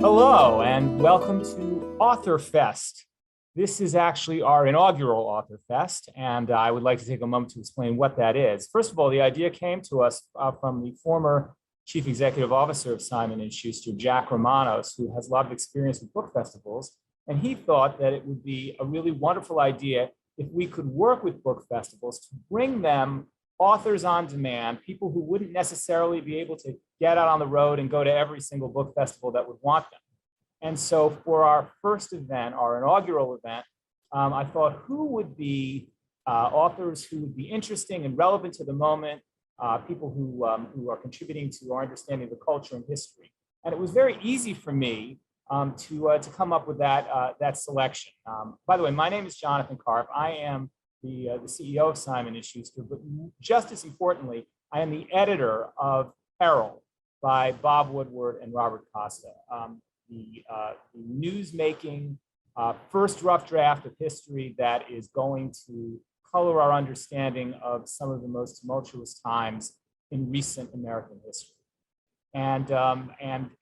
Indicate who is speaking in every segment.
Speaker 1: Hello, and welcome to Author Fest. This is actually our inaugural Author Fest, and I would like to take a moment to explain what that is. First of all, the idea came to us from the former Chief Executive Officer of Simon & Schuster, Jack Romanos, who has a lot of experience with book festivals, and he thought that it would be a really wonderful idea if we could work with book festivals to bring them authors on demand, people who wouldn't necessarily be able to get out on the road and go to every single book festival that would want them. And so for our first event, our inaugural event, I thought who would be authors who would be interesting and relevant to the moment, people who are contributing to our understanding of the culture and history. And it was very easy for me to come up with that selection. By the way, my name is Jonathan Karp. I am the CEO of Simon & Schuster, but just as importantly, I am the editor of Peril by Bob Woodward and Robert Costa, the news-making first rough draft of history that is going to color our understanding of some of the most tumultuous times in recent American history. And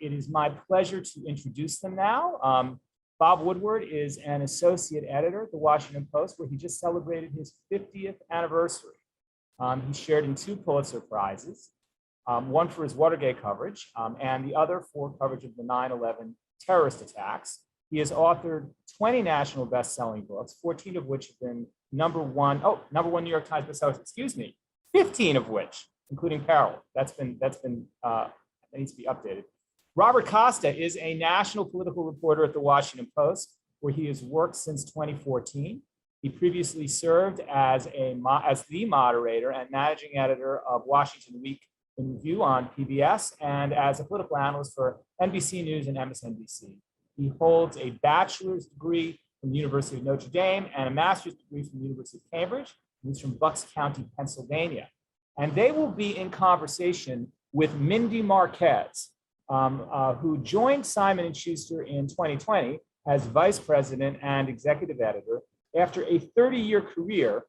Speaker 1: it is my pleasure to introduce them now. Bob Woodward is an associate editor at the Washington Post, where he just celebrated his 50th anniversary. He shared in 2 Pulitzer Prizes, one for his Watergate coverage, and the other for coverage of the 9/11 terrorist attacks. He has authored 20 national best-selling books, 14 of which have been number one New York Times bestsellers, 15 of which, including Peril. That needs to be updated. Robert Costa is a national political reporter at the Washington Post, where he has worked since 2014. He previously served as the moderator and managing editor of Washington Week in Review on PBS, and as a political analyst for NBC News and MSNBC. He holds a bachelor's degree from the University of Notre Dame and a master's degree from the University of Cambridge. He's from Bucks County, Pennsylvania. And they will be in conversation with Mindy Marquez, who joined Simon & Schuster in 2020 as vice president and executive editor after a 30-year career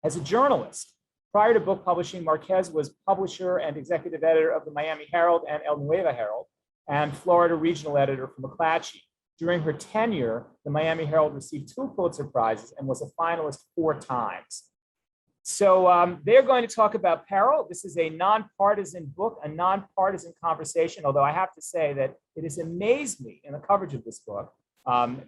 Speaker 1: as a journalist. Prior to book publishing, Marquez was publisher and executive editor of the Miami Herald and Nuevo Herald, and Florida regional editor for McClatchy. During her tenure, the Miami Herald received 2 Pulitzer Prizes and was a finalist 4 times. So they're going to talk about Peril. This is a nonpartisan book, a nonpartisan conversation, although I have to say that it has amazed me in the coverage of this book,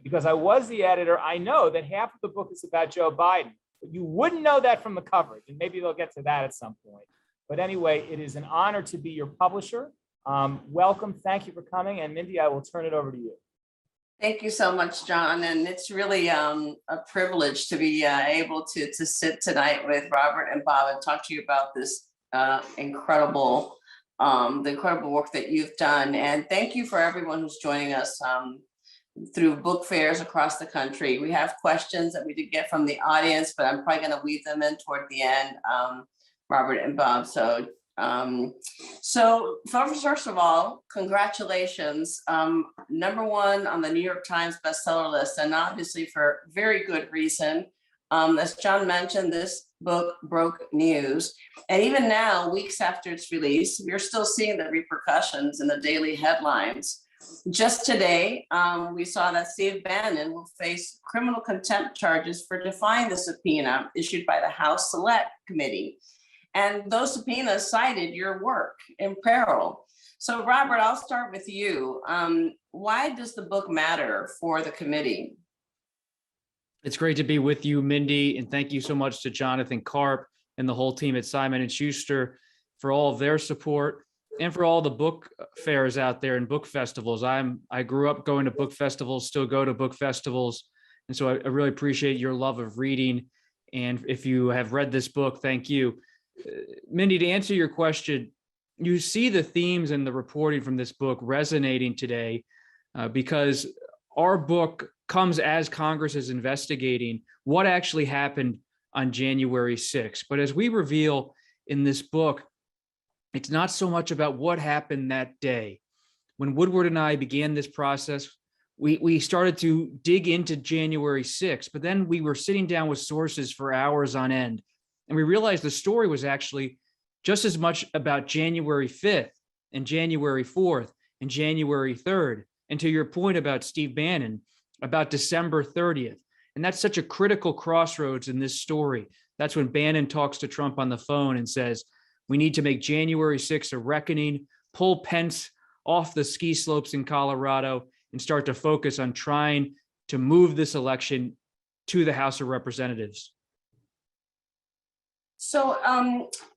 Speaker 1: because I was the editor. I know that half of the book is about Joe Biden, but you wouldn't know that from the coverage, and maybe they'll get to that at some point. But anyway, it is an honor to be your publisher. Welcome, thank you for coming, and Mindy, I will turn it over to you.
Speaker 2: Thank you so much, John. And it's really a privilege to be able to sit tonight with Robert and Bob and talk to you about this the incredible work that you've done. And thank you for everyone who's joining us through book fairs across the country. We have questions that we did get from the audience, but I'm probably going to weave them in toward the end, Robert and Bob. So first of all, congratulations. #1 on the New York Times bestseller list, and obviously for very good reason. As John mentioned, this book broke news. And even now, weeks after its release, we're still seeing the repercussions in the daily headlines. Just today, we saw that Steve Bannon will face criminal contempt charges for defying the subpoena issued by the House Select Committee. And those subpoenas cited your work in Peril. So Robert, I'll start with you. Why does the book matter for the committee?
Speaker 3: It's great to be with you, Mindy, and thank you so much to Jonathan Karp and the whole team at Simon & Schuster for all of their support and for all the book fairs out there and book festivals. I grew up going to book festivals, still go to book festivals, and so I really appreciate your love of reading. And if you have read this book, thank you. Mindy, to answer your question, you see the themes and the reporting from this book resonating today because our book comes as Congress is investigating what actually happened on January 6th. But as we reveal in this book, it's not so much about what happened that day. When Woodward and I began this process, we started to dig into January 6th, but then we were sitting down with sources for hours on end. And we realized the story was actually just as much about January 5th and January 4th and January 3rd. And to your point about Steve Bannon, about December 30th. And that's such a critical crossroads in this story. That's when Bannon talks to Trump on the phone and says, we need to make January 6th a reckoning, pull Pence off the ski slopes in Colorado and start to focus on trying to move this election to the House of Representatives.
Speaker 2: So,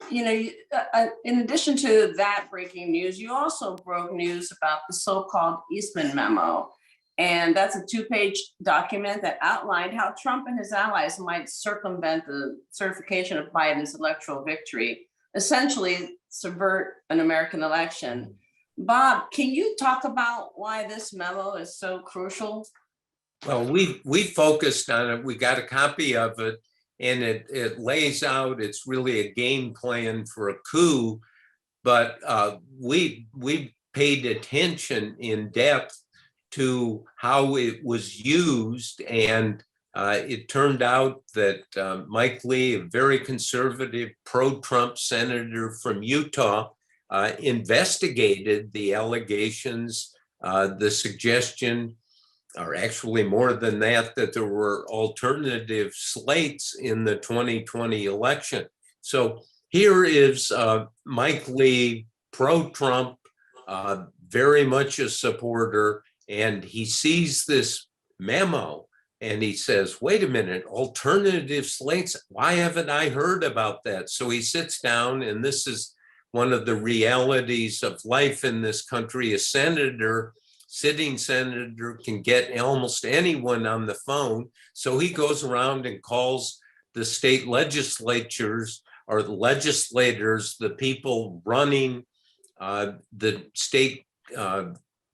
Speaker 2: in addition to that breaking news, you also broke news about the so-called Eastmann memo. And that's a 2-page document that outlined how Trump and his allies might circumvent the certification of Biden's electoral victory, essentially subvert an American election. Bob, can you talk about why this memo is so crucial?
Speaker 4: Well, we focused on it. We got a copy of it, and it lays out, it's really a game plan for a coup, but we paid attention in depth to how it was used, and it turned out that Mike Lee, a very conservative pro-Trump senator from Utah, investigated the allegations, the suggestion, or actually more than that, that there were alternative slates in the 2020 election. So here is Mike Lee, pro-Trump, very much a supporter, and he sees this memo and he says, wait a minute, alternative slates, why haven't I heard about that? So he sits down, and this is one of the realities of life in this country. A sitting senator can get almost anyone on the phone. So he goes around and calls the state legislatures or the legislators, the people running the state,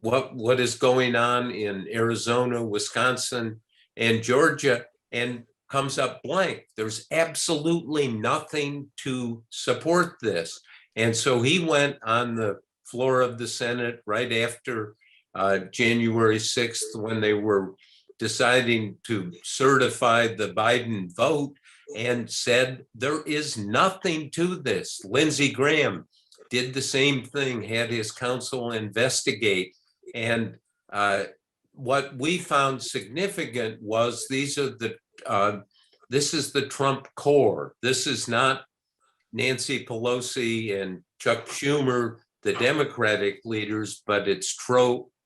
Speaker 4: what is going on in Arizona, Wisconsin, and Georgia, and comes up blank. There's absolutely nothing to support this. And so he went on the floor of the Senate right after January 6th, when they were deciding to certify the Biden vote, and said, there is nothing to this. Lindsey Graham did the same thing, had his counsel investigate. And what we found significant was this is the Trump core. This is not Nancy Pelosi and Chuck Schumer, the Democratic leaders, but it's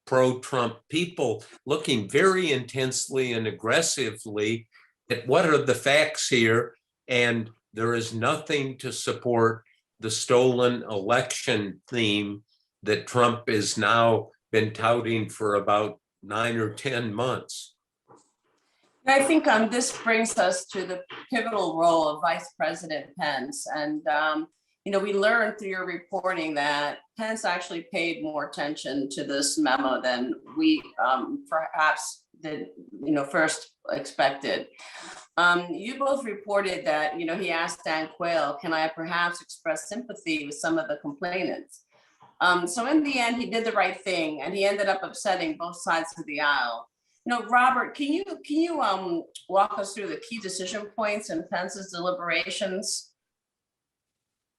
Speaker 4: pro-Trump people looking very intensely and aggressively at what are the facts here. And there is nothing to support the stolen election theme that Trump has now been touting for about 9 or 10 months.
Speaker 2: I think this brings us to the pivotal role of Vice President Pence. And, we learned through your reporting that Pence actually paid more attention to this memo than we perhaps did, first expected. You both reported that, he asked Dan Quayle, can I perhaps express sympathy with some of the complainants? So in the end, he did the right thing, and he ended up upsetting both sides of the aisle. Robert, can you walk us through the key decision points in Pence's deliberations?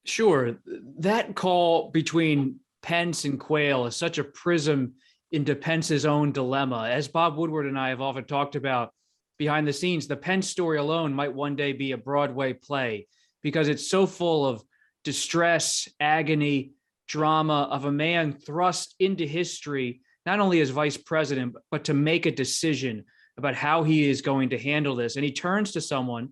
Speaker 3: Sure. That call between Pence and Quayle is such a prism into Pence's own dilemma. As Bob Woodward and I have often talked about behind the scenes, the Pence story alone might one day be a Broadway play, because it's so full of distress, agony, drama of a man thrust into history, not only as vice president, but to make a decision about how he is going to handle this. And he turns to someone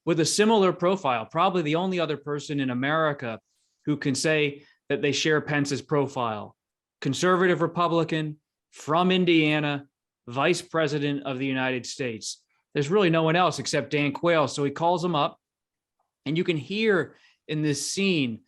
Speaker 3: with a similar profile, probably the only other person in America who can say that they share Pence's profile. Conservative Republican from Indiana, vice president of the United States. There's really no one else except Dan Quayle. So he calls him up, and you can hear in this scene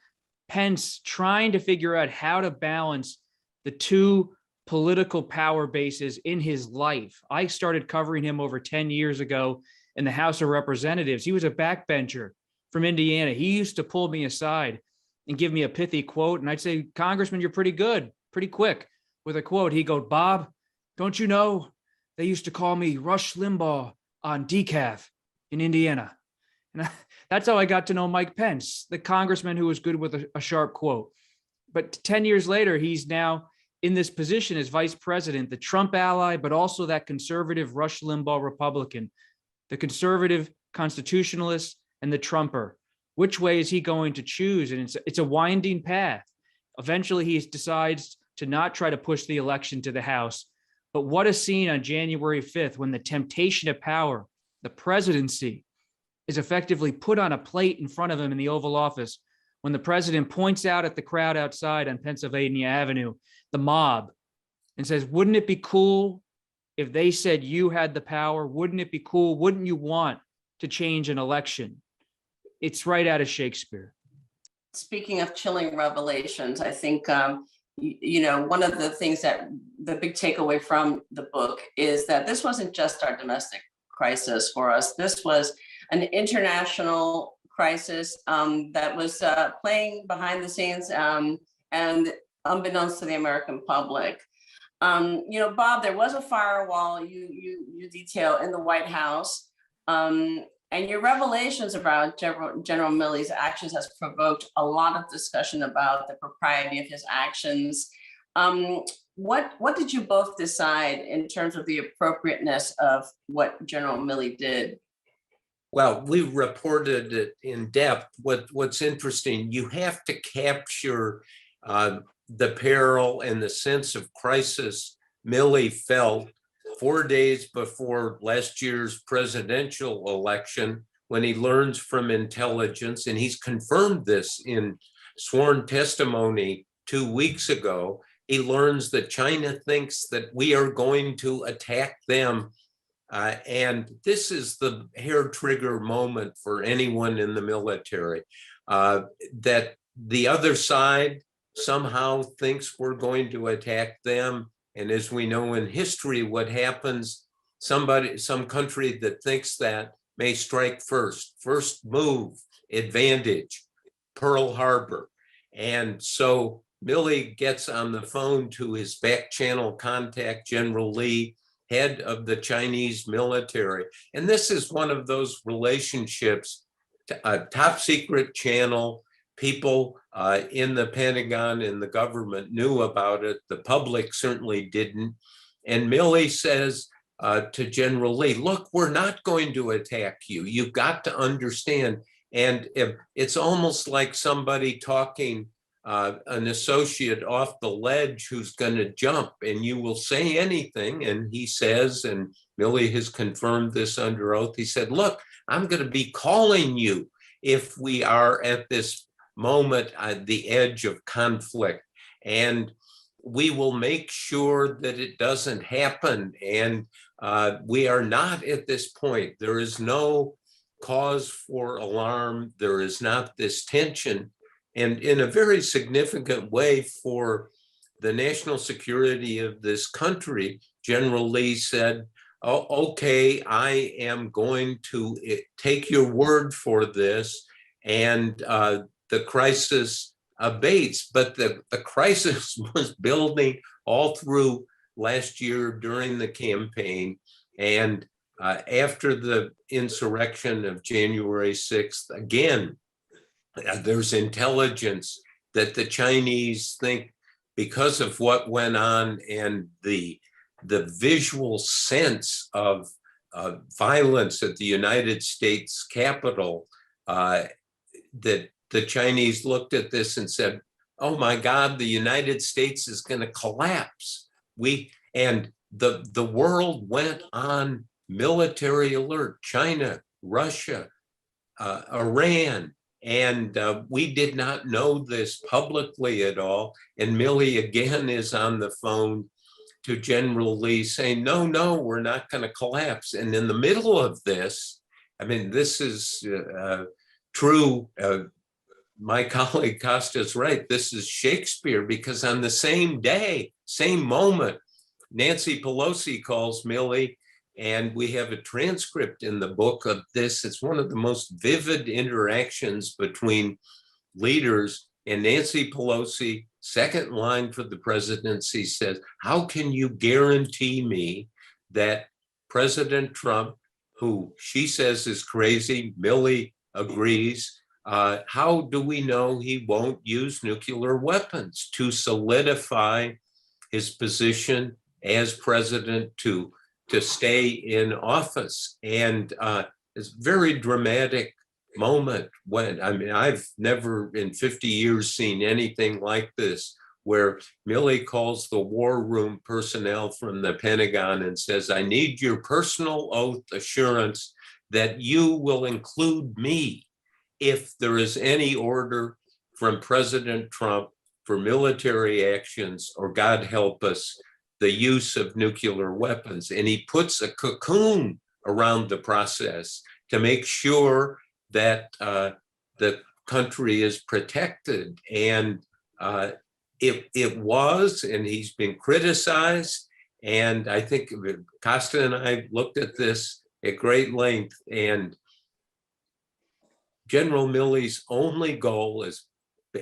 Speaker 3: Pence trying to figure out how to balance the two political power bases in his life. I started covering him over 10 years ago in the House of Representatives. He was a backbencher from Indiana. He used to pull me aside and give me a pithy quote. And I'd say, Congressman, you're pretty good, pretty quick with a quote. He'd go, Bob, don't you know they used to call me Rush Limbaugh on decaf in Indiana? And That's how I got to know Mike Pence, the congressman who was good with a sharp quote. But 10 years later, he's now in this position as vice president, the Trump ally, but also that conservative Rush Limbaugh Republican, the conservative constitutionalist and the Trumper. Which way is he going to choose? And it's a winding path. Eventually, he decides to not try to push the election to the House. But what a scene on January 5th when the temptation of power, the presidency, is effectively put on a plate in front of him in the Oval Office when the president points out at the crowd outside on Pennsylvania Avenue, the mob, and says, wouldn't it be cool if they said you had the power? Wouldn't it be cool? Wouldn't you want to change an election? It's right out of Shakespeare.
Speaker 2: Speaking of chilling revelations, I think, one of the things that the big takeaway from the book is that this wasn't just our domestic crisis for us. This was an international crisis that was playing behind the scenes and unbeknownst to the American public. Bob, there was a firewall you detail in the White House, and your revelations about General Milley's actions has provoked a lot of discussion about the propriety of his actions. What did you both decide in terms of the appropriateness of what General Milley did?
Speaker 4: Well, we reported it in depth. What's interesting, you have to capture the peril and the sense of crisis Milley felt 4 days before last year's presidential election, when he learns from intelligence, and he's confirmed this in sworn testimony 2 weeks ago, he learns that China thinks that we are going to attack them. And this is the hair trigger moment for anyone in the military, that the other side somehow thinks we're going to attack them. And as we know in history, what happens, some country that thinks that may strike first move, advantage, Pearl Harbor. And so Milley gets on the phone to his back channel contact, General Lee, head of the Chinese military. And this is one of those relationships, a top secret channel. People in the Pentagon and the government knew about it. The public certainly didn't. And Milley says to General Lee, look, we're not going to attack you. You've got to understand. And it's almost like somebody talking an associate off the ledge who's going to jump, and you will say anything. And he says, and Milley has confirmed this under oath, he said, look, I'm going to be calling you if we are at this moment at the edge of conflict, and we will make sure that it doesn't happen. And we are not at this point. There is no cause for alarm. There is not this tension. And in a very significant way for the national security of this country, General Lee said, oh, okay, I am going to take your word for this, and the crisis abates. But the crisis was building all through last year during the campaign. And after the insurrection of January 6th, again, there's intelligence that the Chinese think, because of what went on and the visual sense of violence at the United States Capitol, that the Chinese looked at this and said, oh my God, the United States is going to collapse. And the world went on military alert, China, Russia, Iran. And we did not know this publicly at all. And Milley again is on the phone to General Lee saying, no, we're not going to collapse. And in the middle of this, I mean, this is true. My colleague Costa is right. This is Shakespeare, because on the same day, same moment, Nancy Pelosi calls Milley, and we have a transcript in the book of this. It's one of the most vivid interactions between leaders. And Nancy Pelosi, second line for the presidency, says, how can you guarantee me that President Trump, who she says is crazy, Milley agrees. How do we know he won't use nuclear weapons to solidify his position as president to stay in office? And it's a very dramatic moment when, I mean, I've never in 50 years seen anything like this, where Milley calls the war room personnel from the Pentagon and says, I need your personal oath assurance that you will include me if there is any order from President Trump for military actions, or God help us, the use of nuclear weapons. And he puts a cocoon around the process to make sure that the country is protected. And it was, and he's been criticized. And I think Costa and I looked at this at great length, and General Milley's only goal is,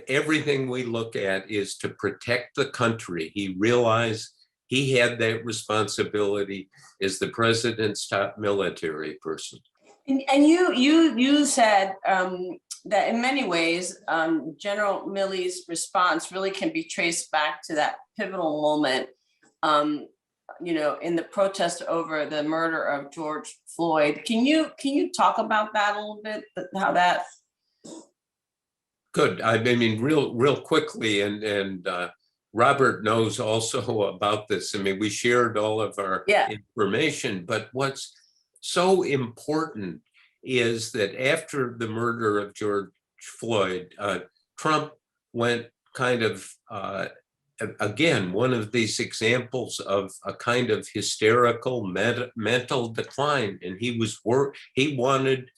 Speaker 4: everything we look at is to protect the country. He realized he had that responsibility as the president's top military person.
Speaker 2: And you said that in many ways, General Milley's response really can be traced back to that pivotal moment, in the protest over the murder of George Floyd. Can you talk about that a little bit? How that?
Speaker 4: Good. I mean, real quickly, and Robert knows also about this. I mean, we shared all of our information, but what's so important is that after the murder of George Floyd, Trump went kind of, again, one of these examples of a kind of hysterical mental decline. And he wanted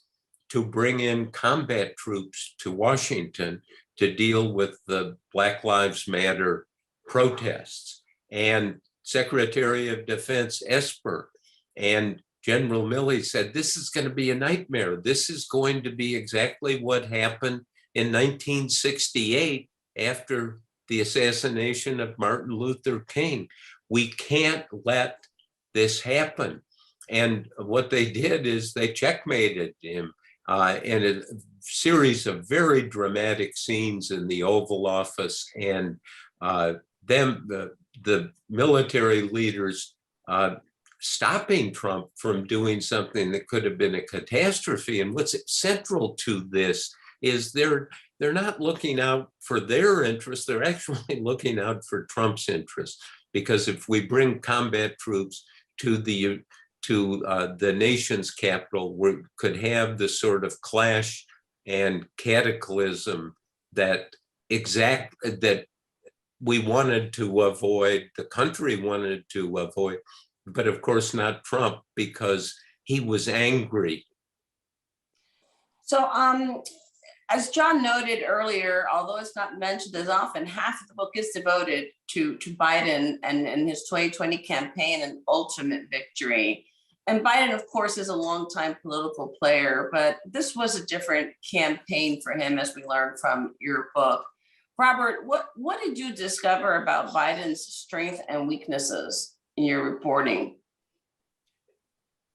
Speaker 4: to bring in combat troops to Washington to deal with the Black Lives Matter protests. And Secretary of Defense Esper and General Milley said, this is going to be a nightmare. This is going to be exactly what happened in 1968 after the assassination of Martin Luther King. We can't let this happen. And what they did is they checkmated him in a series of very dramatic scenes in the Oval Office. And the military leaders stopping Trump from doing something that could have been a catastrophe. And what's central to this is they're not looking out for their interests, they're actually looking out for Trump's interests. Because if we bring combat troops to the nation's capital, we could have the sort of clash and cataclysm that we wanted to avoid, the country wanted to avoid, but of course not Trump, because he was angry.
Speaker 2: So as John noted earlier, although it's not mentioned as often, half of the book is devoted to Biden and his 2020 campaign and ultimate victory. And Biden, of course, is a longtime political player, but this was a different campaign for him, as we learned from your book. Robert, what did you discover about Biden's strengths and weaknesses in your reporting?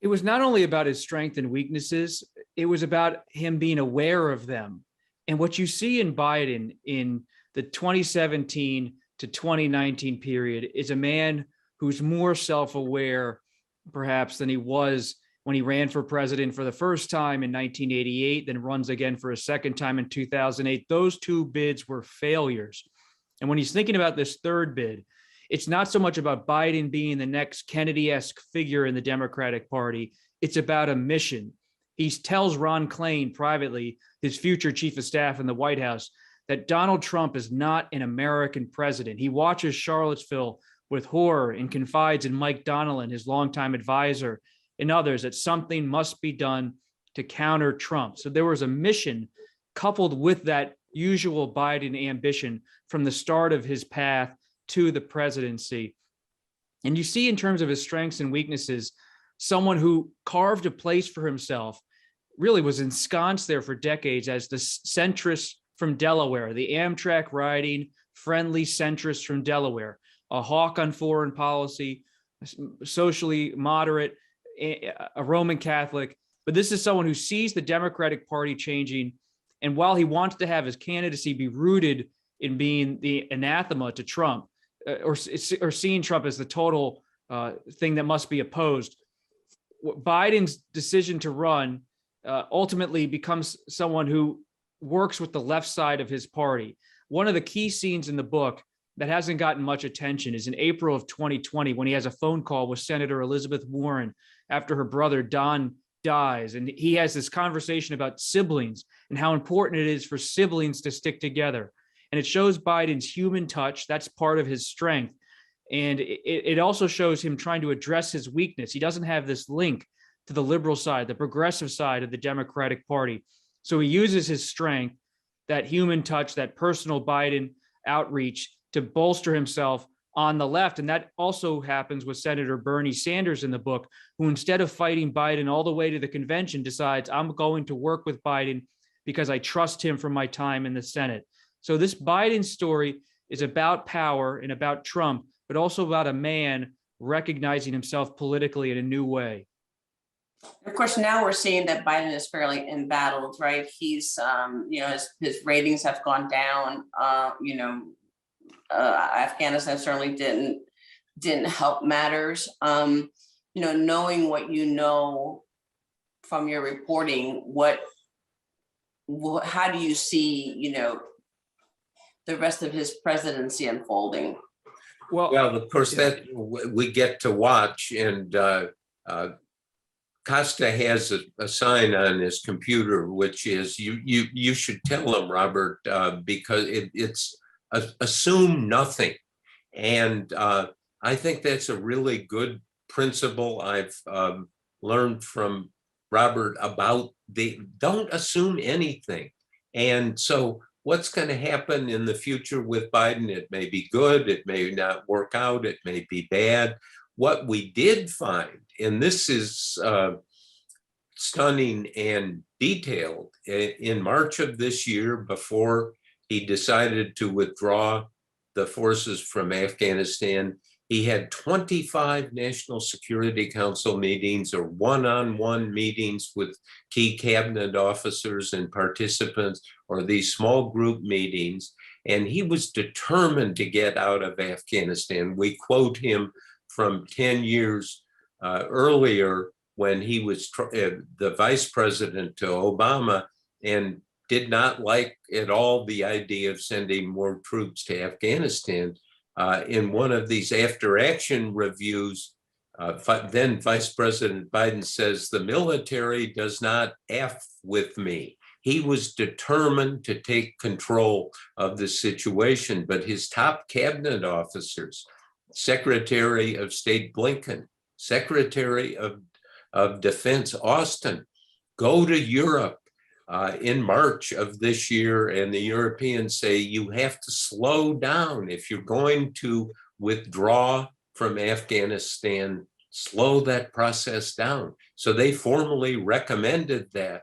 Speaker 3: It was not only about his strengths and weaknesses, it was about him being aware of them. And what you see in Biden in the 2017 to 2019 period is a man who's more self-aware, perhaps, than he was when he ran for president for the first time in 1988, then runs again for a second time in 2008. Those two bids were failures. And when he's thinking about this third bid, it's not so much about Biden being the next Kennedy-esque figure in the Democratic Party. It's about a mission. He tells Ron Klain privately, his future chief of staff in the White House, that Donald Trump is not an American president. He watches Charlottesville with horror and confides in Mike Donnellan, his longtime advisor, and others, that something must be done to counter Trump. So there was a mission coupled with that usual Biden ambition from the start of his path to the presidency. And you see, in terms of his strengths and weaknesses, someone who carved a place for himself, really was ensconced there for decades as the centrist from Delaware, the Amtrak riding friendly centrist from Delaware, a hawk on foreign policy, socially moderate, a Roman Catholic, But this is someone who sees the Democratic Party changing. And while he wants to have his candidacy be rooted in being the anathema to Trump, or seeing Trump as the total thing that must be opposed, Biden's decision to run ultimately becomes someone who works with the left side of his party. One of the key scenes in the book that hasn't gotten much attention is in April of 2020, when he has a phone call with Senator Elizabeth Warren after her brother Don dies. And he has this conversation about siblings and how important it is for siblings to stick together. And it shows Biden's human touch. That's part of his strength. And it also shows him trying to address his weakness. He doesn't have this link to the liberal side, the progressive side of the Democratic Party. So he uses his strength, that human touch, that personal Biden outreach, to bolster himself on the left. And that also happens with Senator Bernie Sanders in the book, who instead of fighting Biden all the way to the convention, decides, I'm going to work with Biden because I trust him from my time in the Senate. So this Biden story is about power and about Trump, but also about a man recognizing himself politically in a new way.
Speaker 2: Of course, now we're seeing that Biden is fairly embattled, right? He's, his ratings have gone down. Afghanistan certainly didn't help matters. Knowing what you know from your reporting, how do you see, the rest of his presidency unfolding?
Speaker 4: Well, of course, that we get to watch, and Costa has a sign on his computer, which is you should tell him, Robert, because it's assume nothing. And I think that's a really good principle I've learned from Robert about don't assume anything. And so what's going to happen in the future with Biden? It may be good, it may not work out, it may be bad. What we did find, and this is stunning and detailed, in March of this year, before he decided to withdraw the forces from Afghanistan, he had 25 National Security Council meetings or one-on-one meetings with key cabinet officers and participants, or these small group meetings, and he was determined to get out of Afghanistan. We quote him from 10 years earlier when he was the vice president to Obama and did not like at all the idea of sending more troops to Afghanistan. In one of these after-action reviews, then Vice President Biden says, the military does not F with me. He was determined to take control of the situation, but his top cabinet officers, Secretary of State Blinken, Secretary of Defense Austin, go to Europe in March of this year, and the Europeans say you have to slow down. If you're going to withdraw from Afghanistan, slow that process down. So they formally recommended that.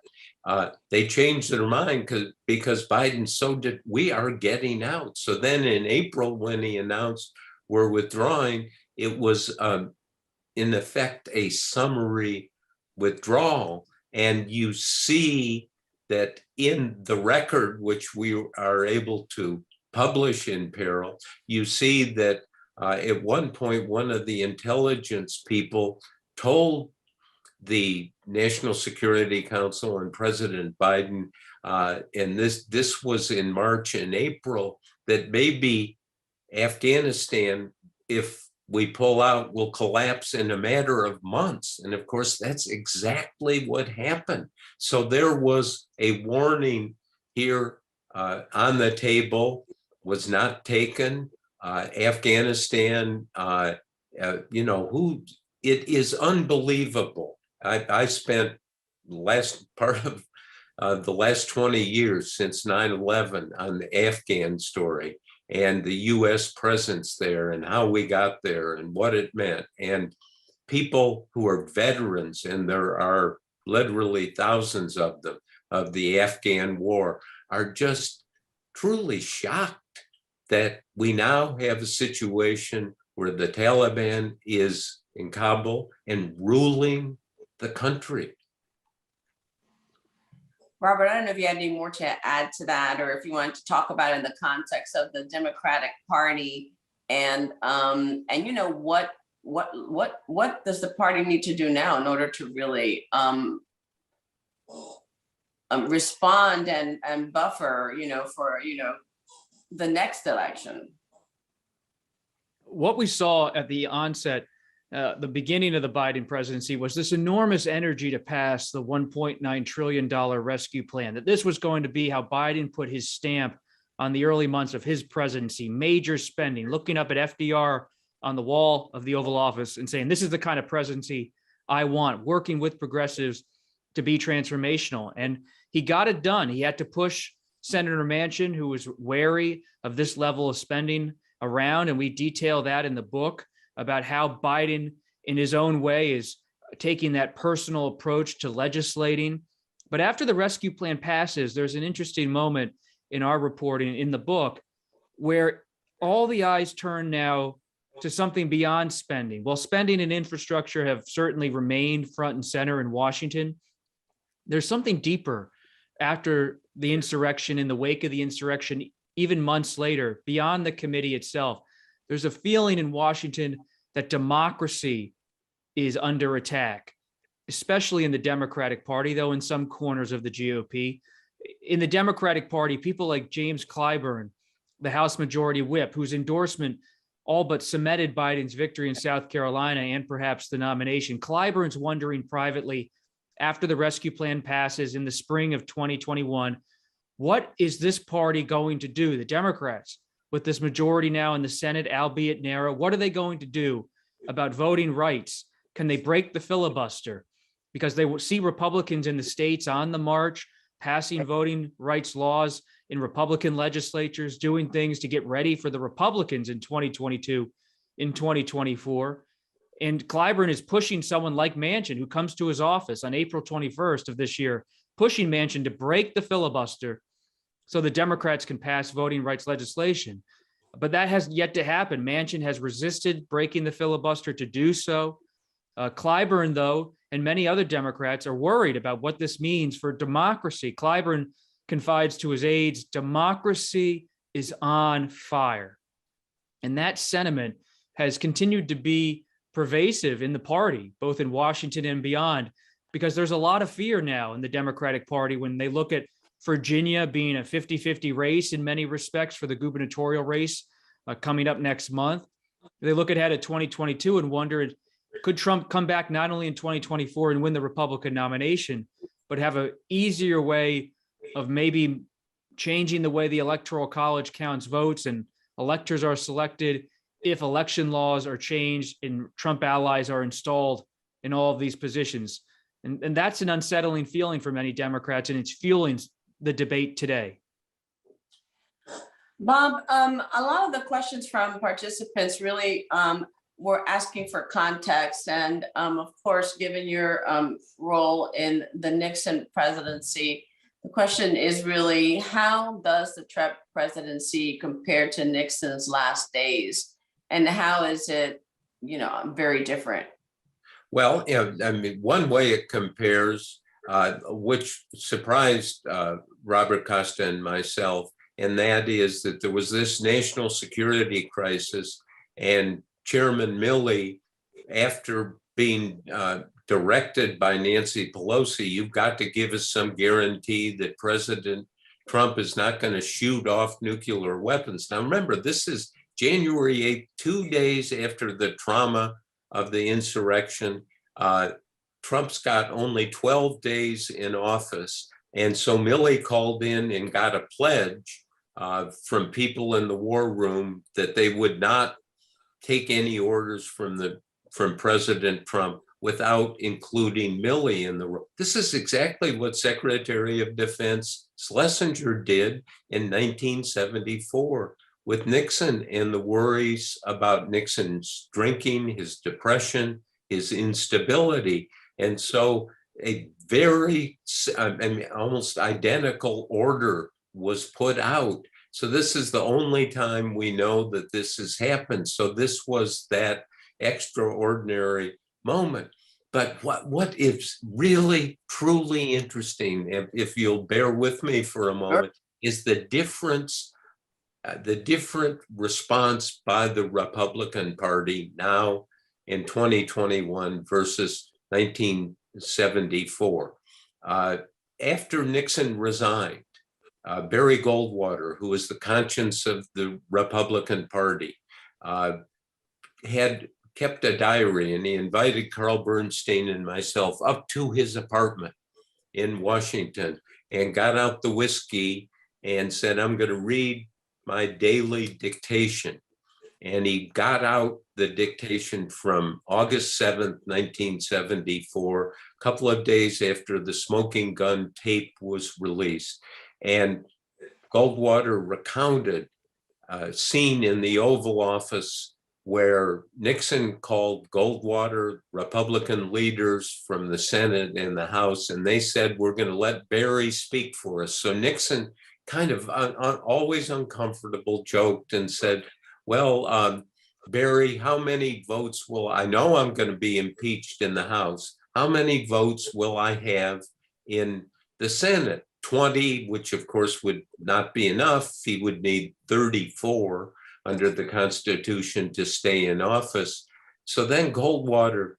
Speaker 4: They changed their mind because Biden we are getting out. So then in April, when he announced we're withdrawing, it was in effect a summary withdrawal. And you see that in the record, which we are able to publish in Peril, you see that at one point, one of the intelligence people told the National Security Council and President Biden, and this was in March and April, that maybe Afghanistan, if we pull out, will collapse in a matter of months. And of course, that's exactly what happened. So there was a warning here on the table, was not taken. Afghanistan, it is unbelievable. I spent the last part of the last 20 years since 9/11 on the Afghan story and the US presence there and how we got there and what it meant. And people who are veterans, and there are literally thousands of them, of the Afghan war, are just truly shocked that we now have a situation where the Taliban is in Kabul and ruling the country.
Speaker 2: Robert, I don't know if you had any more to add to that, or if you wanted to talk about it in the context of the Democratic Party and you know, what does the party need to do now in order to really respond and buffer, you know, for, you know, the next election?
Speaker 3: What we saw at the onset, the beginning of the Biden presidency, was this enormous energy to pass the $1.9 trillion rescue plan, that this was going to be how Biden put his stamp on the early months of his presidency, major spending, looking up at FDR on the wall of the Oval Office and saying, this is the kind of presidency I want, working with progressives to be transformational. And he got it done. He had to push Senator Manchin, who was wary of this level of spending, around. And we detail that in the book about how Biden, in his own way, is taking that personal approach to legislating. But after the rescue plan passes, there's an interesting moment in our reporting in the book where all the eyes turn now to something beyond spending. While spending and infrastructure have certainly remained front and center in Washington, there's something deeper after the insurrection, in the wake of the insurrection, even months later, beyond the committee itself. There's a feeling in Washington that democracy is under attack, especially in the Democratic Party, though in some corners of the GOP. In the Democratic Party, people like James Clyburn, the House Majority Whip, whose endorsement all but cemented Biden's victory in South Carolina and perhaps the nomination. Clyburn's wondering privately, after the rescue plan passes in the spring of 2021, what is this party going to do, the Democrats, with this majority now in the Senate, albeit narrow? What are they going to do about voting rights? Can they break the filibuster? Because they will see Republicans in the states on the march, passing voting rights laws in Republican legislatures, doing things to get ready for the Republicans in 2022, in 2024. And Clyburn is pushing someone like Manchin, who comes to his office on April 21st of this year, pushing Manchin to break the filibuster so the Democrats can pass voting rights legislation. But that has yet to happen. Manchin has resisted breaking the filibuster to do so. Clyburn, though, and many other Democrats are worried about what this means for democracy. Clyburn confides to his aides, democracy is on fire. And that sentiment has continued to be pervasive in the party, both in Washington and beyond, because there's a lot of fear now in the Democratic Party when they look at Virginia being a 50-50 race in many respects for the gubernatorial race coming up next month. They look ahead at 2022 and wonder, could Trump come back not only in 2024 and win the Republican nomination, but have an easier way of maybe changing the way the Electoral College counts votes and electors are selected if election laws are changed and Trump allies are installed in all of these positions. And that's an unsettling feeling for many Democrats, and it's fueling the debate today.
Speaker 2: Bob, a lot of the questions from participants really were asking for context. And of course, given your role in the Nixon presidency, the question is really, how does the Trump presidency compare to Nixon's last days? And how is it, you know, very different?
Speaker 4: Well, I mean, one way it compares, which surprised Robert Costa and myself, and that is that there was this national security crisis, and Chairman Milley, after being directed by Nancy Pelosi, you've got to give us some guarantee that President Trump is not going to shoot off nuclear weapons. Now, remember, this is January 8th, 2 days after the trauma of the insurrection. Trump's got only 12 days in office. And so Milley called in and got a pledge from people in the war room that they would not take any orders from President Trump without including Milley in the room. This is exactly what Secretary of Defense Schlesinger did in 1974 with Nixon and the worries about Nixon's drinking, his depression, his instability. And so a very, almost identical order was put out. So this is the only time we know that this has happened. So this was that extraordinary moment. But what is really, truly interesting, if you'll bear with me for a moment, is the different response by the Republican Party now in 2021 versus 1974. After Nixon resigned, Barry Goldwater, who was the conscience of the Republican Party, had kept a diary, and he invited Carl Bernstein and myself up to his apartment in Washington and got out the whiskey and said, I'm going to read my daily dictation. And he got out the dictation from August 7th, 1974, a couple of days after the smoking gun tape was released. And Goldwater recounted a scene in the Oval Office where Nixon called Goldwater, Republican leaders from the Senate and the House, and they said, we're going to let Barry speak for us. So Nixon, kind of always uncomfortable, joked and said, well, Barry, how many votes I know I'm going to be impeached in the House. How many votes will I have in the Senate? 20, which of course would not be enough. He would need 34 under the Constitution to stay in office. So then Goldwater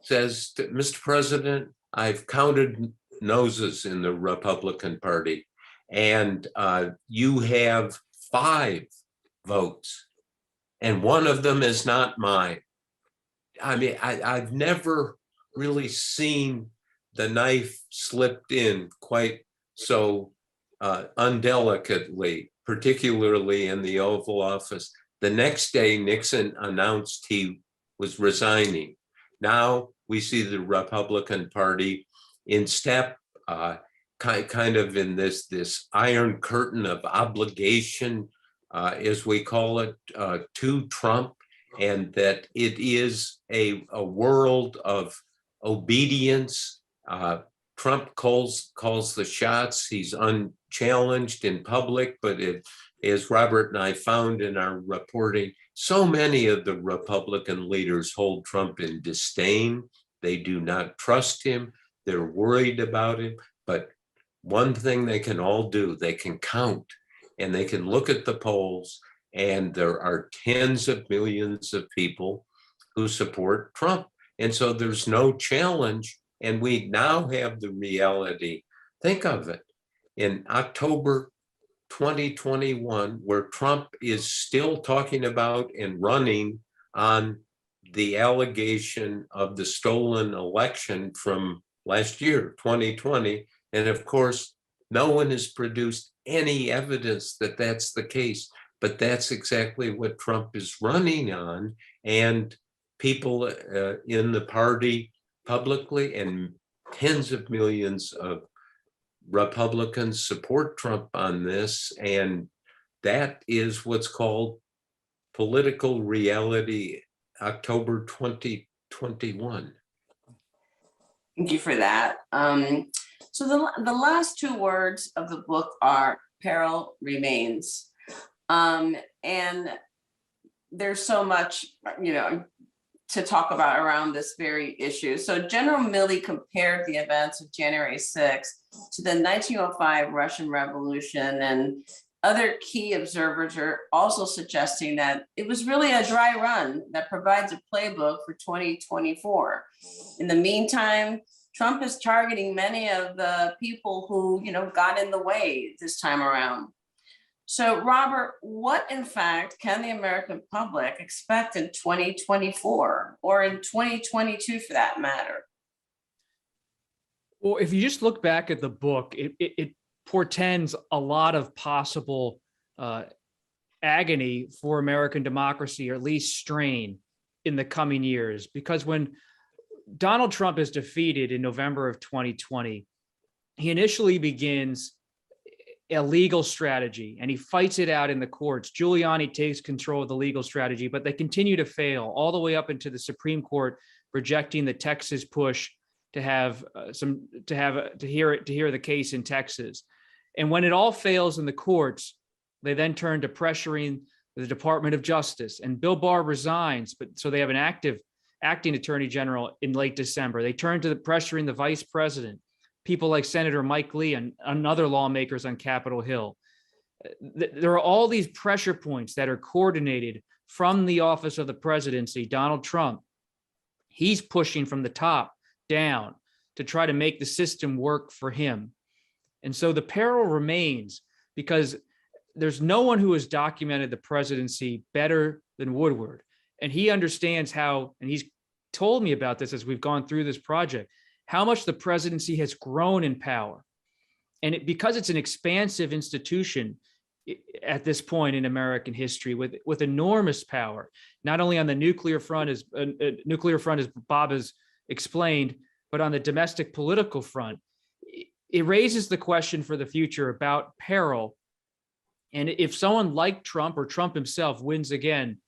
Speaker 4: says, Mr. President, I've counted noses in the Republican Party, and you have 5 votes, and one of them is not mine. I mean, I've never really seen the knife slipped in quite so undelicately, particularly in the Oval Office. The next day, Nixon announced he was resigning. Now we see the Republican Party in step, kind of in this iron curtain of obligation, as we call it, to Trump, and that it is a world of obedience. Trump calls the shots. He's unchallenged in public, but as Robert and I found in our reporting, so many of the Republican leaders hold Trump in disdain. They do not trust him. They're worried about him. But one thing they can all do, they can count, and they can look at the polls, and there are tens of millions of people who support Trump. And so there's no challenge. And we now have the reality, think of it, in October 2021, where Trump is still talking about and running on the allegation of the stolen election from last year, 2020. And of course, no one has produced any evidence that that's the case, but that's exactly what Trump is running on. And people in the party publicly, and tens of millions of Republicans support Trump on this. And that is what's called political reality, October 2021.
Speaker 2: Thank you for that. So the last 2 words of the book are peril remains. And there's so much, to talk about around this very issue. So General Milley compared the events of January 6th to the 1905 Russian Revolution, and other key observers are also suggesting that it was really a dry run that provides a playbook for 2024. In the meantime, Trump is targeting many of the people who, got in the way this time around. So, Robert, what in fact can the American public expect in 2024 or in 2022 for that matter?
Speaker 3: Well, if you just look back at the book, it portends a lot of possible agony for American democracy, or at least strain in the coming years. Because when Donald Trump is defeated in November of 2020, he initially begins a legal strategy and he fights it out in the courts. Giuliani takes control of the legal strategy, but they continue to fail all the way up into the Supreme Court, rejecting the Texas push to hear the case in Texas. And when it all fails in the courts, they then turn to pressuring the Department of Justice, and Bill Barr resigns, but so they have an active acting attorney general in late December. They turned to pressuring the vice president, people like Senator Mike Lee and other lawmakers on Capitol Hill. There are all these pressure points that are coordinated from the office of the presidency. Donald Trump, he's pushing from the top down to try to make the system work for him. And so the peril remains, because there's no one who has documented the presidency better than Woodward. And he understands how, and he's told me about this as we've gone through this project, how much the presidency has grown in power. And because it's an expansive institution at this point in American history with enormous power, not only on the nuclear front as Bob has explained, but on the domestic political front, it raises the question for the future about peril. And if someone like Trump or Trump himself wins again,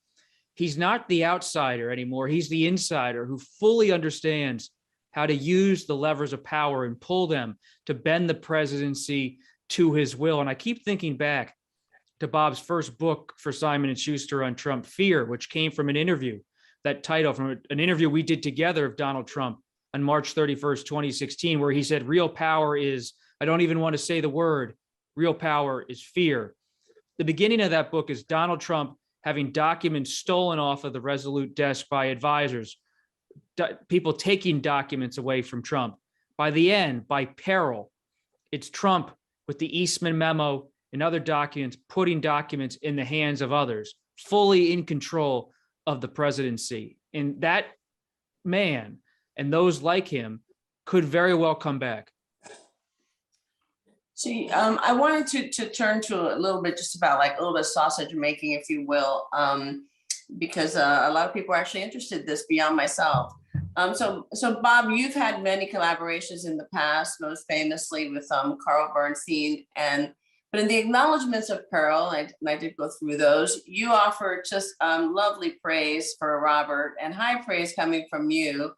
Speaker 3: he's not the outsider anymore. He's the insider who fully understands how to use the levers of power and pull them to bend the presidency to his will. And I keep thinking back to Bob's first book for Simon & Schuster on Trump, Fear, which came from an interview, that title from an interview we did together of Donald Trump on March 31st, 2016, where he said, real power is, I don't even want to say the word, real power is fear. The beginning of that book is Donald Trump having documents stolen off of the Resolute desk by advisors, people taking documents away from Trump. By the end, by peril, it's Trump with the Eastmann memo and other documents, putting documents in the hands of others, fully in control of the presidency. And that man and those like him could very well come back.
Speaker 2: See, I wanted to turn to a little bit just about like a little bit of sausage making, if you will, because a lot of people are actually interested in this beyond myself. So Bob, you've had many collaborations in the past, most famously with Carl Bernstein, but in the acknowledgments of Peril, and I did go through those, you offered just lovely praise for Robert and high praise coming from you,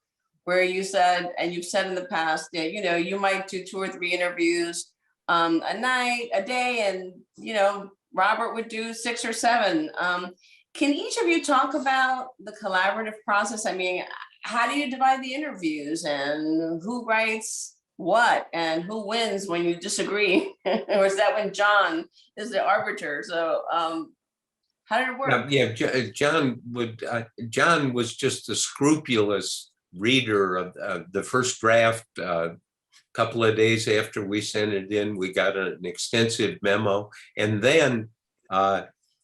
Speaker 2: where you said, and you've said in the past that, you might do 2 or 3 interviews a night, a day, and, Robert would do 6 or 7. Can each of you talk about the collaborative process? I mean, how do you divide the interviews, and who writes what, and who wins when you disagree? Or is that when John is the arbiter? So how did it work?
Speaker 4: John was just a scrupulous reader of the first draft. Couple of days after we sent it in, we got an extensive memo. And then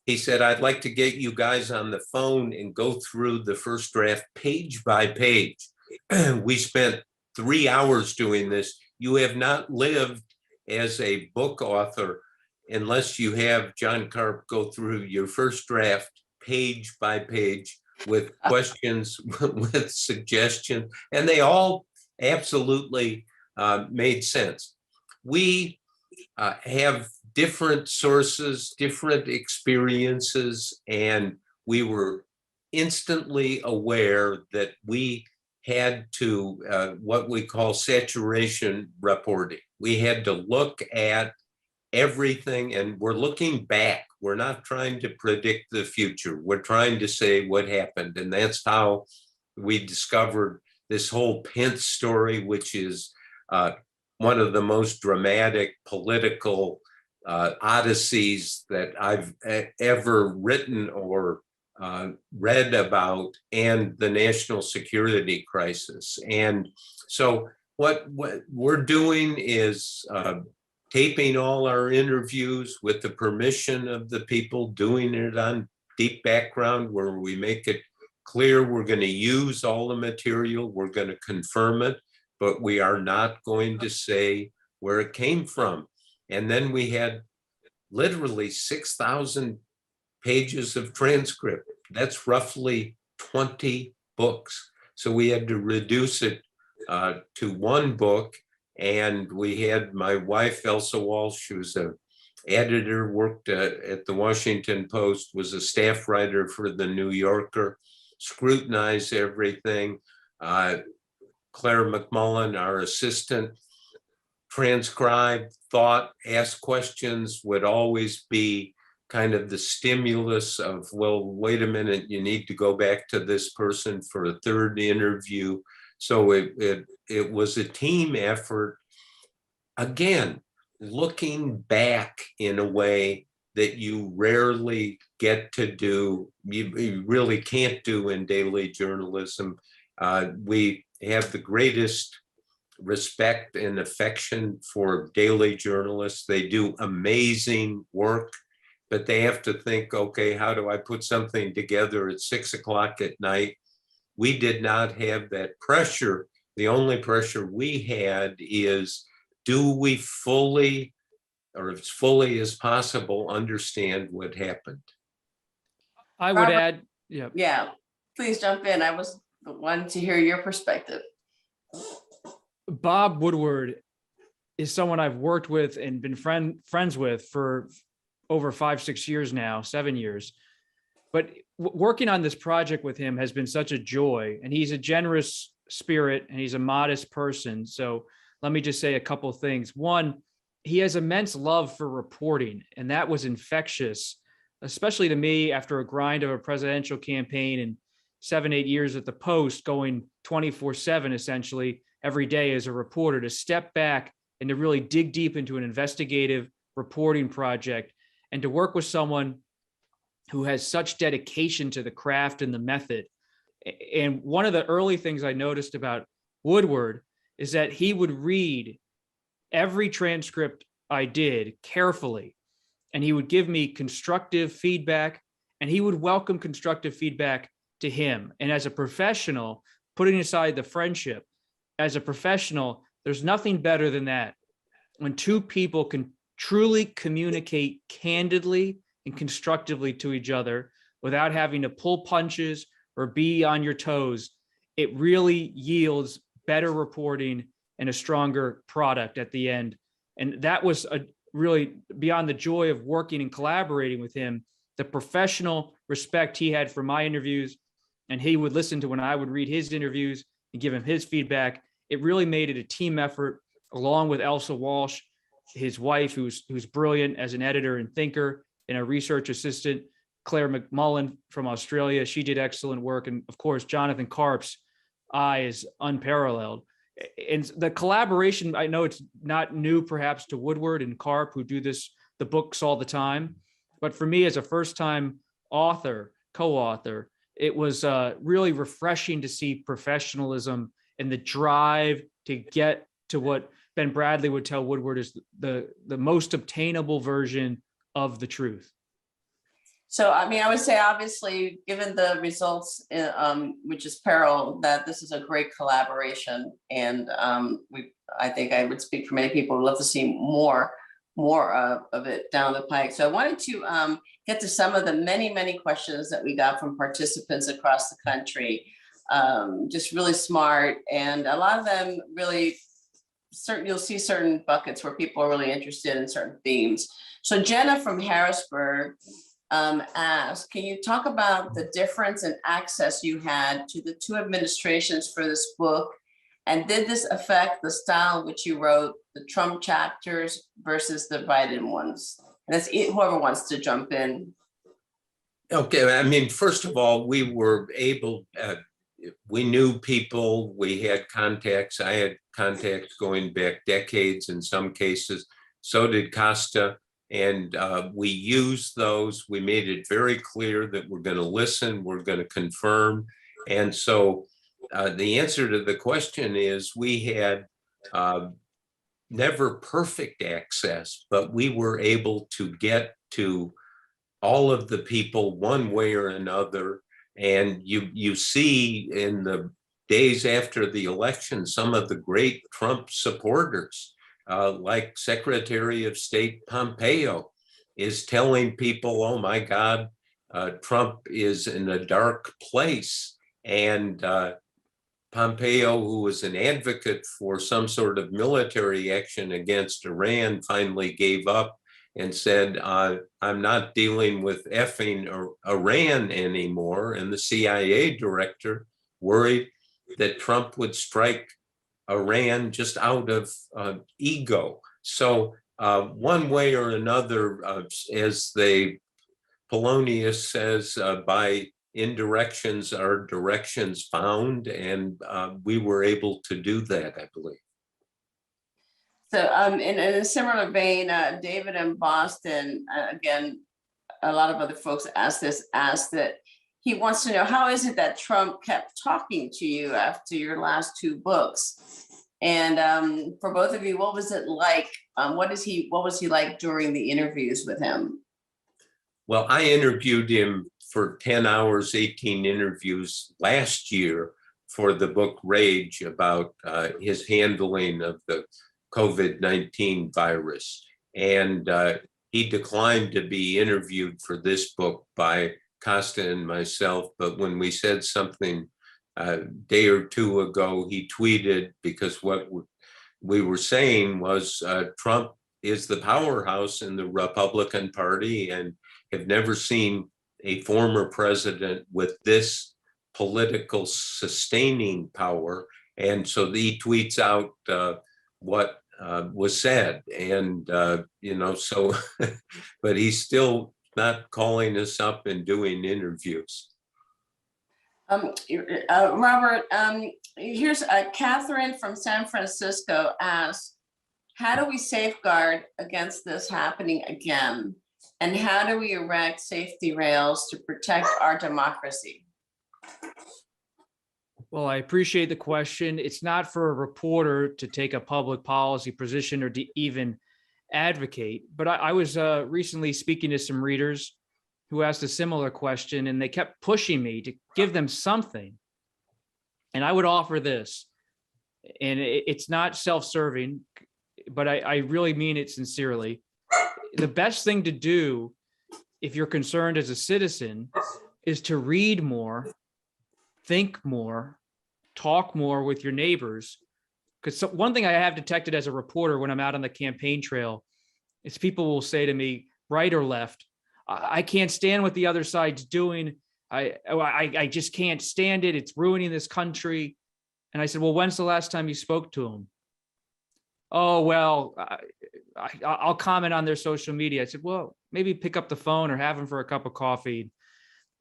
Speaker 4: he said, I'd like to get you guys on the phone and go through the first draft page by page. We spent 3 hours doing this. You have not lived as a book author unless you have John Karp go through your first draft page by page with questions, with suggestions, and they all absolutely made sense. We have different sources, different experiences, and we were instantly aware that we had to what we call saturation reporting. We had to look at everything, and we're looking back. We're not trying to predict the future. We're trying to say what happened, and that's how we discovered this whole Pence story, which is one of the most dramatic political odysseys that I've ever written or read about, and the national security crisis. And so what we're doing is taping all our interviews with the permission of the people, doing it on deep background where we make it clear we're going to use all the material, we're going to confirm it, but we are not going to say where it came from. And then we had literally 6,000 pages of transcript. That's roughly 20 books. So we had to reduce it to 1 book. And we had my wife, Elsa Walsh, who's an editor, worked at the Washington Post, was a staff writer for the New Yorker, scrutinized everything. Claire McMullen, our assistant, transcribed, thought, asked questions, would always be kind of the stimulus of, well, wait a minute, you need to go back to this person for a third interview. So it was a team effort. Again, looking back in a way that you rarely get to do, you really can't do in daily journalism. We have the greatest respect and affection for daily journalists. They do amazing work, but they have to think, okay, how do I put something together at 6 o'clock at night? We did not have that pressure. The only pressure we had is, do we fully, or as fully as possible, understand what happened?
Speaker 3: I would
Speaker 2: Robert?
Speaker 3: add, yeah,
Speaker 2: Yeah, please jump in. I was the one to hear your perspective.
Speaker 3: Bob Woodward is someone I've worked with and been friends with for over 5-6 years now, 7 years. But working on this project with him has been such a joy, and he's a generous spirit and he's a modest person. So let me just say a couple of things. One, he has immense love for reporting, and that was infectious, especially to me after a grind of a presidential campaign and 7-8 years at the Post, going 24/7 essentially every day as a reporter, to step back and to really dig deep into an investigative reporting project and to work with someone who has such dedication to the craft and the method. And one of the early things I noticed about Woodward is that he would read every transcript I did carefully, and he would give me constructive feedback, and he would welcome constructive feedback to him. And as a professional, putting aside the friendship, as a professional, there's nothing better than that. When two people can truly communicate candidly and constructively to each other without having to pull punches or be on your toes, it really yields better reporting and a stronger product at the end. And that was a really, beyond the joy of working and collaborating with him, the professional respect he had for my interviews, and he would listen to when I would read his interviews and give him his feedback. It really made it a team effort, along with Elsa Walsh, his wife, who's brilliant as an editor and thinker, and a research assistant, Claire McMullen from Australia. She did excellent work. And of course, Jonathan Karp's eye is unparalleled. And the collaboration, I know it's not new perhaps to Woodward and Karp, who do the books all the time. But for me as a first-time author, co-author, it was really refreshing to see professionalism and the drive to get to what Ben Bradley would tell Woodward is the most obtainable version of the truth.
Speaker 2: So, I mean, I would say, obviously, given the results, which is Peril, that this is a great collaboration. And I think I would speak for many people who love to see more of it down the pike. So I wanted to get to some of the many questions that we got from participants across the country. Just really smart. And a lot of them really, you'll see certain buckets where people are really interested in certain themes. So Jenna from Harrisburg asked, can you talk about the difference in access you had to the two administrations for this book? And did this affect the style which you wrote, the Trump chapters versus the Biden ones? And that's whoever wants to jump in.
Speaker 4: Okay, I mean, first of all, we were able, we knew people, we had contacts. I had contacts going back decades in some cases. So did Costa. And we used those. We made it very clear that we're going to listen, we're going to confirm. And so the answer to the question is, we had never perfect access, but we were able to get to all of the people one way or another. And you see in the days after the election, some of the great Trump supporters, like Secretary of State Pompeo, is telling people, oh my God, Trump is in a dark place. And Pompeo, who was an advocate for some sort of military action against Iran, finally gave up and said, I'm not dealing with effing Iran anymore. And the CIA director worried that Trump would strike Iran just out of ego. So one way or another, as they Polonius says, by indirections are directions found, and we were able to do that, I believe.
Speaker 2: So in a similar vein, David in Boston, again, a lot of other folks asked that he wants to know, how is it that Trump kept talking to you after your last two books? And for both of you, what was it like? What was he like during the interviews with him?
Speaker 4: Well, I interviewed him for 10 hours, 18 interviews last year for the book Rage, about his handling of the COVID-19 virus. And he declined to be interviewed for this book by Costa and myself. But when we said something a day or two ago, he tweeted, because what we were saying was Trump is the powerhouse in the Republican Party, and have never seen a former president with this political sustaining power. And so he tweets out what was said, and so but he's still not calling us up and doing interviews.
Speaker 2: Robert, here's Catherine from San Francisco asks, how do we safeguard against this happening again? And how do we erect safety rails to protect our democracy?
Speaker 3: Well, I appreciate the question. It's not for a reporter to take a public policy position or to even advocate, but I was recently speaking to some readers who asked a similar question, and they kept pushing me to give them something. And I would offer this, and it's not self-serving, but I really mean it sincerely. The best thing to do if you're concerned as a citizen is to read more, think more, talk more with your neighbors. Because one thing I have detected as a reporter when I'm out on the campaign trail is people will say to me, right or left, I can't stand what the other side's doing. I just can't stand it. It's ruining this country. And I said, well, when's the last time you spoke to them? Oh, well, I'll comment on their social media. I said, well, maybe pick up the phone or have them for a cup of coffee.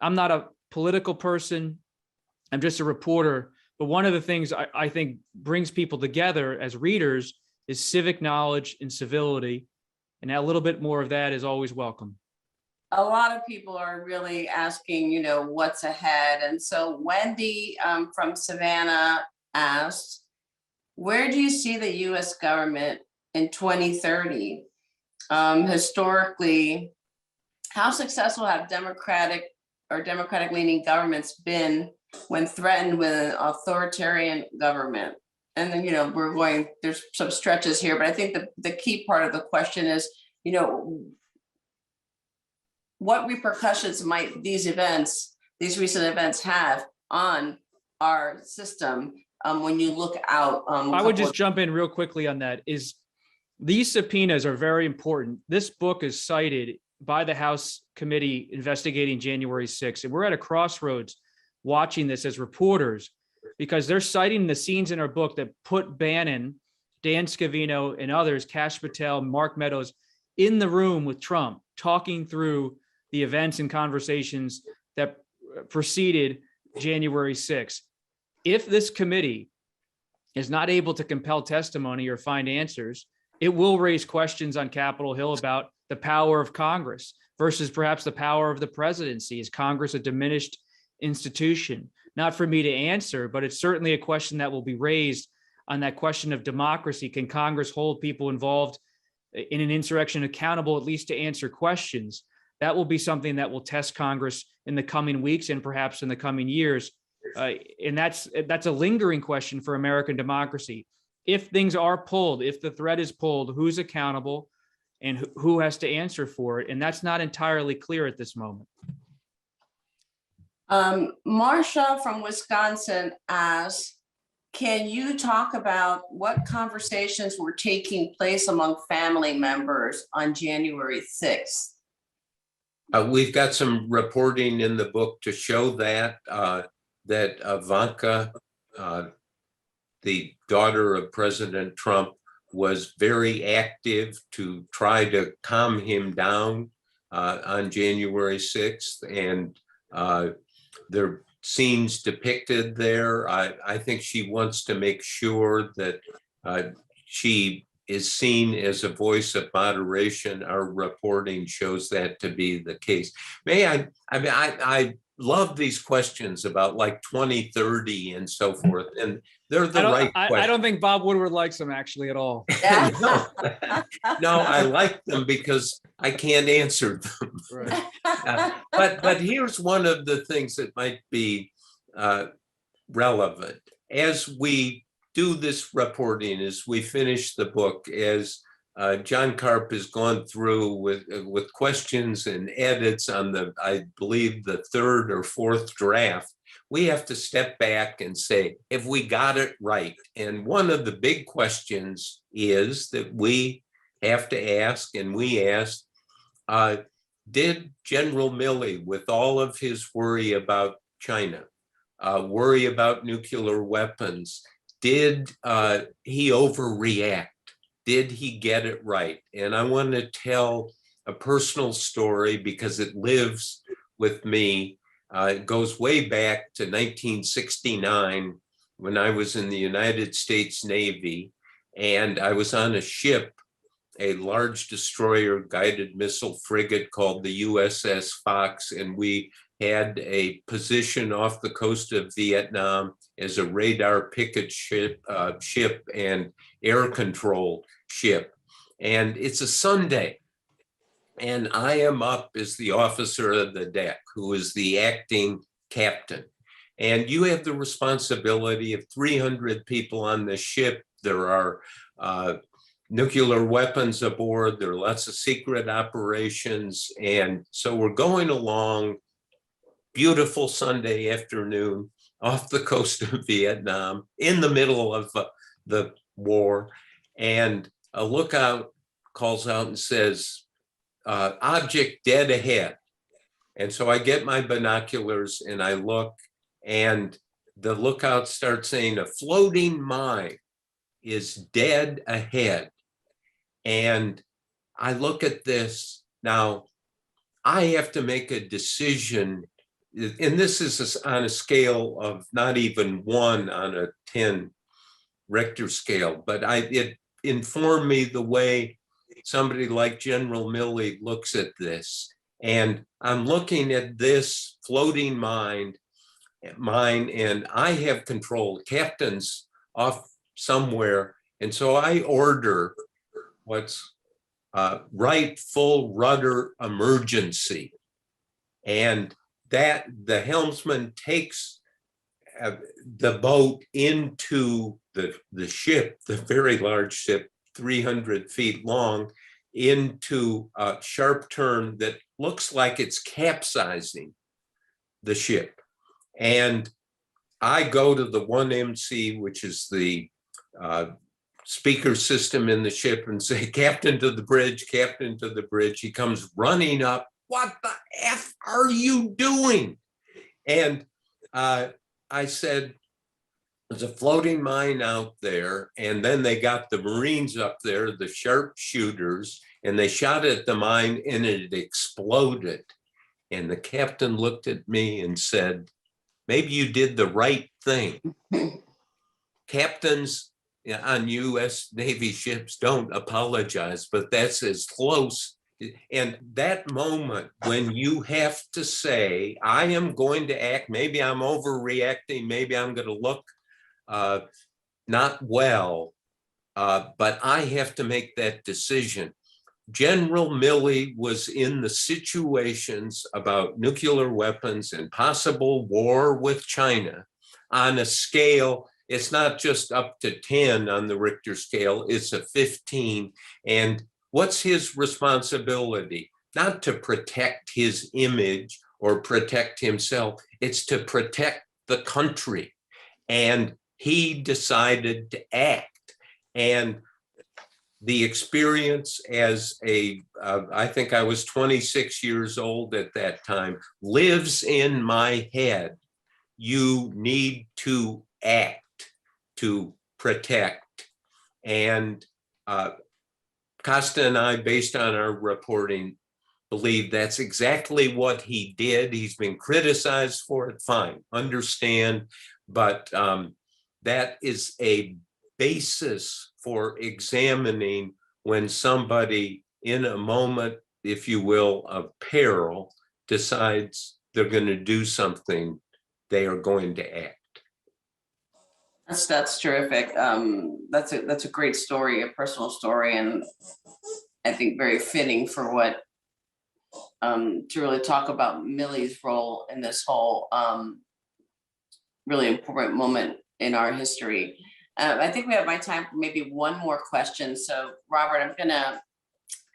Speaker 3: I'm not a political person. I'm just a reporter. But one of the things I think brings people together as readers is civic knowledge and civility. And a little bit more of that is always welcome.
Speaker 2: A lot of people are really asking, what's ahead. And so Wendy from Savannah asked, where do you see the US government in 2030? Historically, how successful have Democratic leaning governments been when threatened with an authoritarian government? And then, there's some stretches here, but I think the key part of the question is, what repercussions might these recent events have on our system when you look out?
Speaker 3: I would just jump in real quickly on that. Is these subpoenas are very important. This book is cited by the House committee investigating January 6th. And we're at a crossroads watching this as reporters, because they're citing the scenes in our book that put Bannon, Dan Scavino, and others, Kash Patel, Mark Meadows, in the room with Trump, talking through the events and conversations that preceded January 6th. If this committee is not able to compel testimony or find answers, it will raise questions on Capitol Hill about the power of Congress versus perhaps the power of the presidency. Is Congress a diminished institution? Not for me to answer, but it's certainly a question that will be raised on that question of democracy. Can Congress hold people involved in an insurrection accountable, at least to answer questions? That will be something that will test Congress in the coming weeks and perhaps in the coming years. And that's a lingering question for American democracy. If things are pulled, if the thread is pulled, who's accountable and who has to answer for it? And that's not entirely clear at this moment.
Speaker 2: Marsha from Wisconsin asks, can you talk about what conversations were taking place among family members on January 6th?
Speaker 4: We've got some reporting in the book to show that Ivanka, the daughter of President Trump, was very active to try to calm him down. on January 6th, and there are scenes depicted there. I think she wants to make sure that she is seen as a voice of moderation. Our reporting shows that to be the case. I love these questions about like 2030 and so forth, and they're the right questions.
Speaker 3: I don't think Bob Woodward likes them actually at all.
Speaker 4: No, no, I like them because I can't answer them.
Speaker 3: Right.
Speaker 4: But here's one of the things that might be relevant. As we do this reporting, as we finish the book, as John Karp has gone through with questions and edits on I believe, the third or fourth draft, we have to step back and say, have we got it right? And one of the big questions is that we have to ask, and we asked, did General Milley, with all of his worry about China, worry about nuclear weapons, did he overreact? Did he get it right? And I want to tell a personal story because it lives with me. It goes way back to 1969 when I was in the United States Navy, and I was on a ship, a large destroyer guided missile frigate called the USS Fox, and we had a position off the coast of Vietnam as a radar picket ship and air control ship. And it's a Sunday, and I am up as the officer of the deck, who is the acting captain. And you have the responsibility of 300 people on the ship. There are nuclear weapons aboard. There are lots of secret operations. And so we're going along, beautiful Sunday afternoon off the coast of Vietnam, in the middle of the war. And a lookout calls out and says, object dead ahead. And so I get my binoculars and I look, and the lookout starts saying, a floating mine is dead ahead. And I look at this. Now, I have to make a decision, and this is on a scale of not even 1 on a 10 Richter scale, but it informed me the way somebody like General Milley looks at this. And I'm looking at this floating mine, and I have control. The captain's off somewhere. And so I order what's right full rudder emergency. And that the helmsman takes the boat into the ship, the very large ship, 300 feet long, into a sharp turn that looks like it's capsizing the ship. And I go to the 1MC, which is the speaker system in the ship, and say, Captain to the bridge, Captain to the bridge. He comes running up. What the F are you doing? And I said, there's a floating mine out there. And then they got the Marines up there, the sharpshooters, and they shot at the mine and it exploded. And the captain looked at me and said, maybe you did the right thing. Captains on US Navy ships don't apologize, but that's as close. And that moment when you have to say, I am going to act, maybe I'm overreacting, maybe I'm going to look not well, but I have to make that decision. General Milley was in the situations about nuclear weapons and possible war with China on a scale. It's not just up to 10 on the Richter scale, it's a 15. And what's his responsibility? Not to protect his image or protect himself, it's to protect the country. And he decided to act. And the experience as I think I was 26 years old at that time, lives in my head. You need to act to protect. And Costa and I, based on our reporting, believe that's exactly what he did. He's been criticized for it, fine, understand, but that is a basis for examining when somebody in a moment, if you will, of peril decides they're going to do something, they are going to act.
Speaker 2: That's terrific. That's a great story, a personal story, and I think very fitting for what to really talk about Millie's role in this whole really important moment in our history. I think we have my time for maybe one more question. So Robert, I'm gonna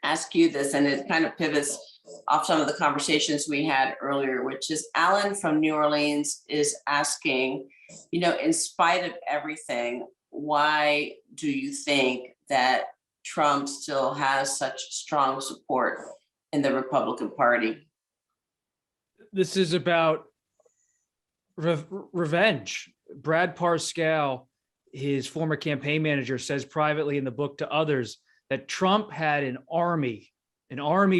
Speaker 2: ask you this, and it kind of pivots off some of the conversations we had earlier, which is Alan from New Orleans is asking, you know, in spite of everything, why do you think that Trump still has such strong support in the Republican Party?
Speaker 3: This is about revenge. Brad Parscale, his former campaign manager, says privately in the book to others that Trump had an army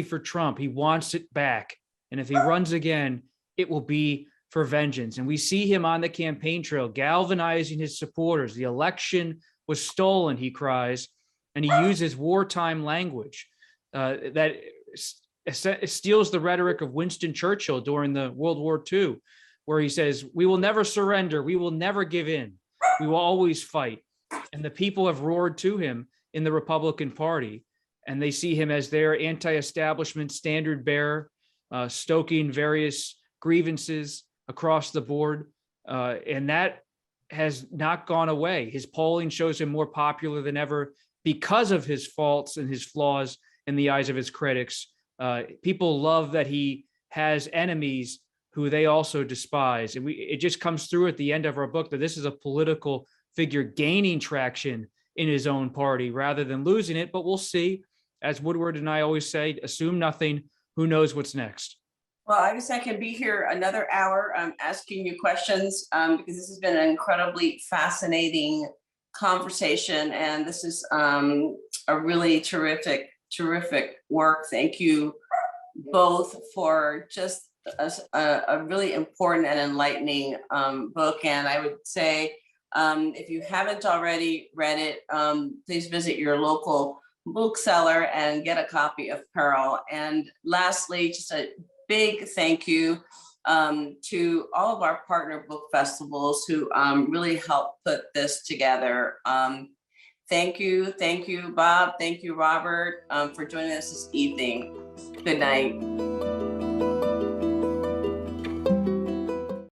Speaker 3: for Trump. He wants it back. And if he runs again, it will be for vengeance. And we see him on the campaign trail galvanizing his supporters. The election was stolen, he cries, and he uses wartime language that steals the rhetoric of Winston Churchill during the World War II, where he says, "We will never surrender. We will never give in. We will always fight." And the people have roared to him in the Republican Party, and they see him as their anti-establishment standard bearer, stoking various grievances across the board. And that has not gone away. His polling shows him more popular than ever because of his faults and his flaws in the eyes of his critics. People love that he has enemies who they also despise. And it just comes through at the end of our book that this is a political figure gaining traction in his own party rather than losing it. But we'll see. As Woodward and I always say, assume nothing. Who knows what's next?
Speaker 2: Well, I guess I can be here another hour asking you questions because this has been an incredibly fascinating conversation. And this is a really terrific work. Thank you both for just a really important and enlightening book. And I would say, if you haven't already read it, please visit your local bookseller and get a copy of Peril. And lastly, just a big thank you to all of our partner book festivals who really helped put this together. Thank you, Bob. Thank you, Robert, for joining us this evening. Good night.